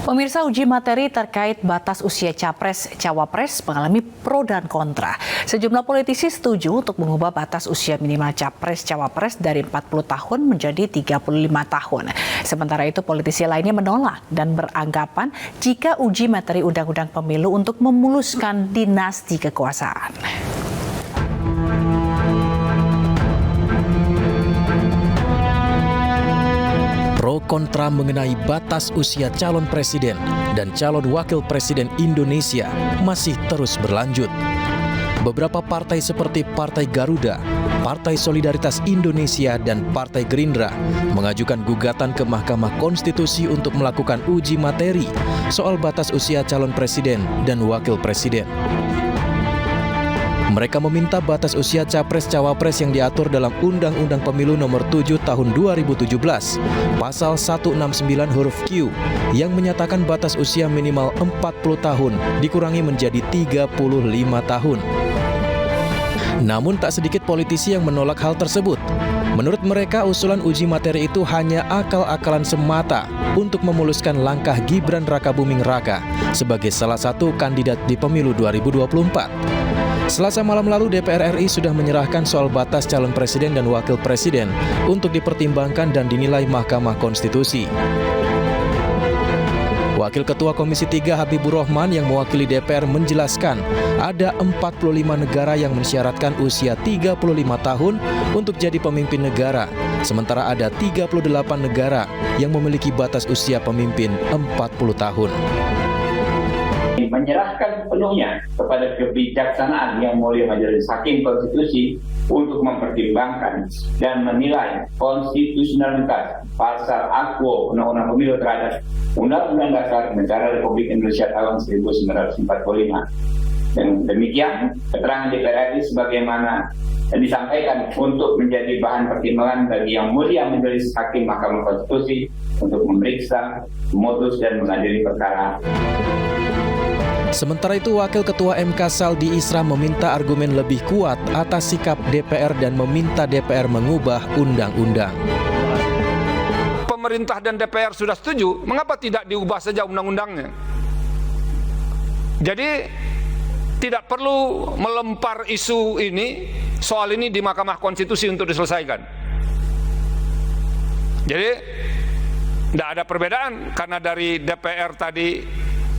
Pemirsa, uji materi terkait batas usia Capres-Cawapres mengalami pro dan kontra. Sejumlah politisi setuju untuk mengubah batas usia minimal Capres-Cawapres dari 40 tahun menjadi 35 tahun. Sementara itu, politisi lainnya menolak dan beranggapan jika uji materi Undang-Undang Pemilu untuk memuluskan dinasti kekuasaan. Pro kontra mengenai batas usia calon presiden dan calon wakil presiden Indonesia masih terus berlanjut. Beberapa partai seperti Partai Garuda, Partai Solidaritas Indonesia, dan Partai Gerindra mengajukan gugatan ke Mahkamah Konstitusi untuk melakukan uji materi soal batas usia calon presiden dan wakil presiden. Mereka meminta batas usia Capres-Cawapres yang diatur dalam Undang-Undang Pemilu Nomor 7 Tahun 2017, Pasal 169 huruf Q, yang menyatakan batas usia minimal 40 tahun dikurangi menjadi 35 tahun. Namun tak sedikit politisi yang menolak hal tersebut. Menurut mereka, usulan uji materi itu hanya akal-akalan semata untuk memuluskan langkah Gibran Rakabuming Raka sebagai salah satu kandidat di pemilu 2024. Selasa malam lalu DPR RI sudah menyerahkan soal batas calon presiden dan wakil presiden untuk dipertimbangkan dan dinilai Mahkamah Konstitusi. Wakil Ketua Komisi 3 Habibur Rahman yang mewakili DPR menjelaskan ada 45 negara yang mensyaratkan usia 35 tahun untuk jadi pemimpin negara, sementara ada 38 negara yang memiliki batas usia pemimpin 40 tahun. Menyerahkan penuhnya kepada kebijaksanaan Yang Mulia Majelis Hakim Konstitusi untuk mempertimbangkan dan menilai konstitusionalitas pasal Aquo Undang-Undang Pemilu terhadap Undang-Undang Dasar Negara Republik Indonesia tahun 1945. Dan demikian, keterangan DPR RI sebagaimana disampaikan untuk menjadi bahan pertimbangan bagi Yang Mulia Majelis Hakim Mahkamah Konstitusi untuk memeriksa, memutus, dan mengadili perkara. Sementara itu, Wakil Ketua MK Saldi Isra meminta argumen lebih kuat atas sikap DPR dan meminta DPR mengubah undang-undang. Pemerintah dan DPR sudah setuju, mengapa tidak diubah saja undang-undangnya? Jadi tidak perlu melempar isu ini, soal ini di Mahkamah Konstitusi untuk diselesaikan. Jadi tidak ada perbedaan karena dari DPR tadi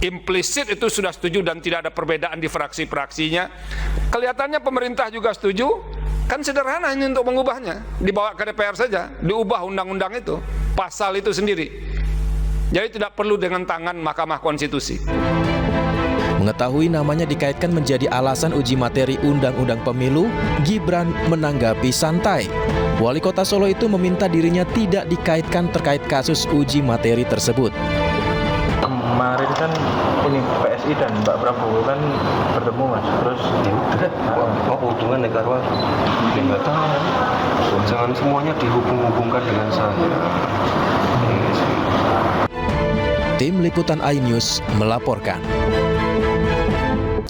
implisit itu sudah setuju dan tidak ada perbedaan di fraksi-fraksinya. Kelihatannya pemerintah juga setuju, kan sederhana ini untuk mengubahnya. Dibawa ke DPR saja, diubah undang-undang itu, pasal itu sendiri. Jadi tidak perlu dengan tangan Mahkamah Konstitusi. Mengetahui namanya dikaitkan menjadi alasan uji materi Undang-Undang Pemilu, Gibran menanggapi santai. Wali Kota Solo itu meminta dirinya tidak dikaitkan terkait kasus uji materi tersebut. Kemarin kan ini PSI dan Mbak Prabowo kan bertemu Mas, terus mau hubungan negara nggak tahu, jangan semuanya dihubung-hubungkan dengan saya. Tim Liputan iNews melaporkan.